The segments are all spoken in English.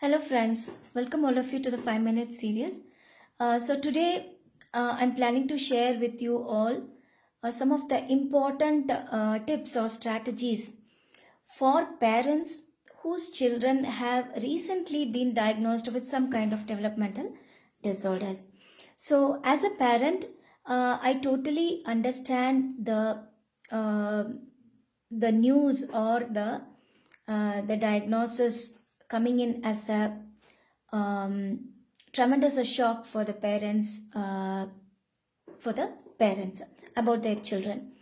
Hello, friends. Welcome all of you to the 5 minute series. Today I'm planning to share with you all some of the important tips or strategies for parents whose children have recently been diagnosed with some kind of developmental disorders. So, as a parent, I totally understand uh, the news or the diagnosis coming in as a um, tremendous a shock for the parents about their children.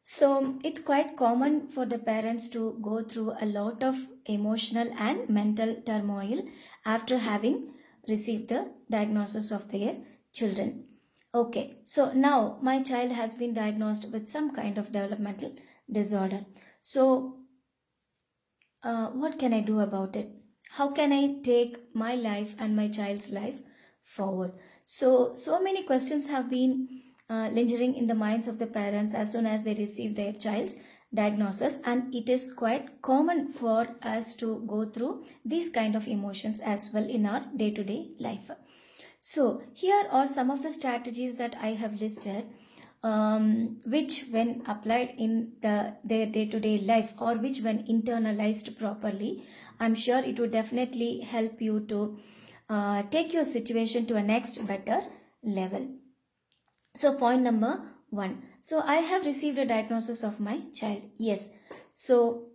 So it's quite common for the parents to go through a lot of emotional and mental turmoil after having received the diagnosis of their children. Okay, so now my child has been diagnosed with some kind of developmental disorder. So what can I do about it? How can I take my life and my child's life forward? So many questions have been lingering in the minds of the parents as soon as they receive their child's diagnosis, and it is quite common for us to go through these kind of emotions as well in our day-to-day life. So here are some of the strategies that I have listed, which when applied in their day-to-day life, or which when internalized properly, I'm sure it would definitely help you to take your situation to a next better level. So point number one. So I have received a diagnosis of my child. Yes. So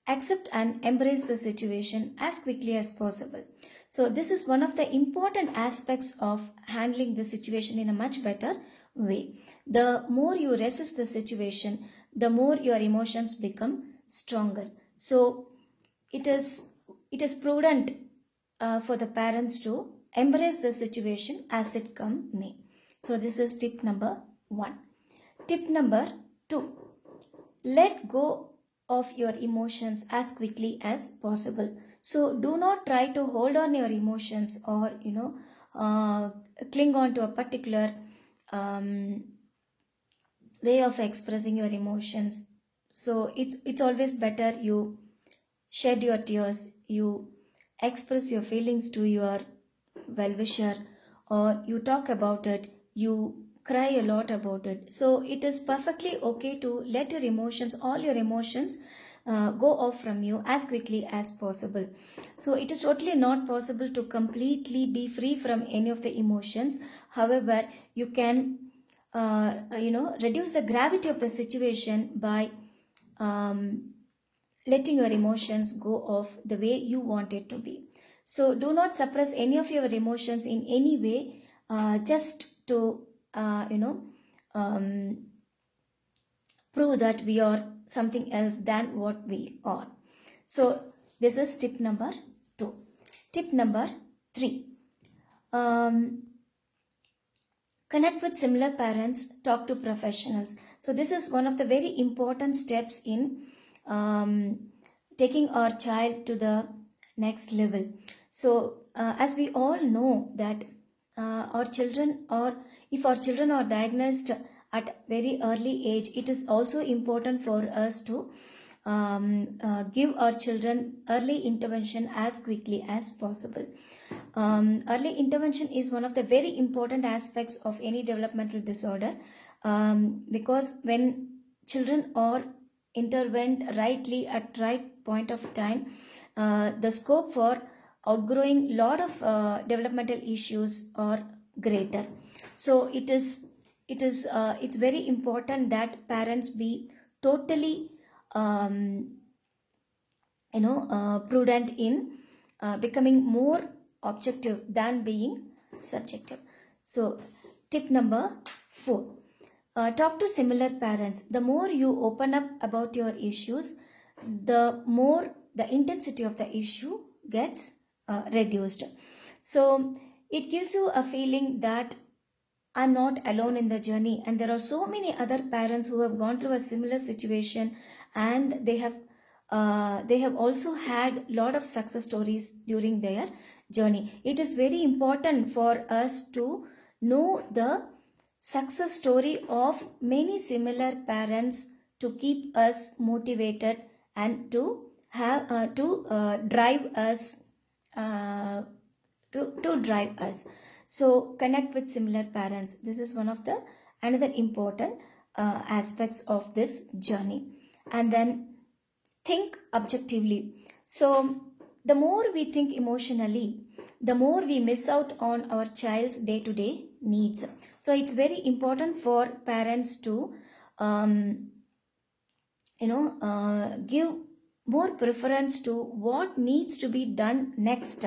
accept and embrace the situation as quickly as possible. So this is one of the important aspects of handling the situation in a much better way. The more you resist the situation, the more your emotions become stronger. So it is prudent for the parents to embrace the situation as it come may. So this is tip number 1. Tip number 2, let go of your emotions as quickly as possible. So do not try to hold on your emotions, or cling on to a particular um, way of expressing your emotions. So it's always better you shed your tears, you express your feelings to your well wisher, or you talk about it, you cry a lot about it. So it is perfectly okay to let your emotions, all your emotions, go off from you as quickly as possible. So it is totally not possible to completely be free from any of the emotions. However, you can reduce the gravity of the situation by letting your emotions go off the way you want it to be. So do not suppress any of your emotions in any way, just to um, prove that we are something else than what we are. So this is tip number 2. Tip number 3. Um, Connect with similar parents, talk to professionals. So this is one of the very important steps in um, taking our child to the next level. So as we all know that our children, or if our children are diagnosed at very early age, it is also important for us to give our children early intervention as quickly as possible. Early intervention is one of the very important aspects of any developmental disorder, because when children are intervened rightly at right point of time, the scope for outgrowing lot of developmental issues are greater. So it's very important that parents be totally um, prudent in becoming more objective than being subjective. So tip number 4, talk to similar parents. The more you open up about your issues, the more the intensity of the issue gets reduced. So it gives you a feeling that I'm not alone in the journey, and there are so many other parents who have gone through a similar situation, and they have also had lot of success stories during their journey. It is very important for us to know the success story of many similar parents to keep us motivated and to drive us uh, to drive us. So connect with similar parents. This is one of the another important aspects of this journey. And then think objectively. So the more we think emotionally, the more we miss out on our child's day-to-day needs. So it's very important for parents to um, give more preference to what needs to be done next,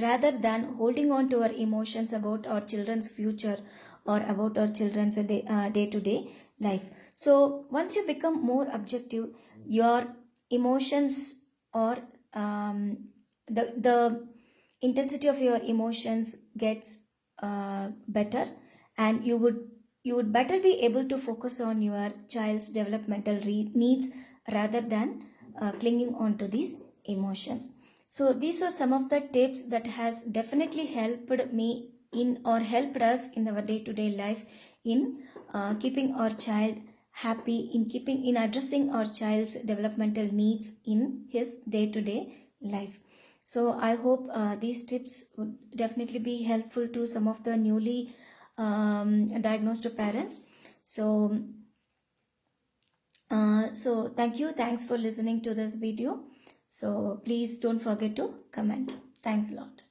rather than holding on to our emotions about our children's future or about our children's day-to-day life. So once you become more objective, your emotions or um, the intensity of your emotions gets better, and you would better be able to focus on your child's developmental needs rather than clinging on to these emotions. So these are some of the tips that has definitely helped me in or helped us in our day-to-day life in keeping our child happy, in keeping in addressing our child's developmental needs in his day-to-day life. So I hope these tips would definitely be helpful to some of the newly diagnosed parents. So thank you. Thanks for listening to this video. So please don't forget to comment. Thanks a lot.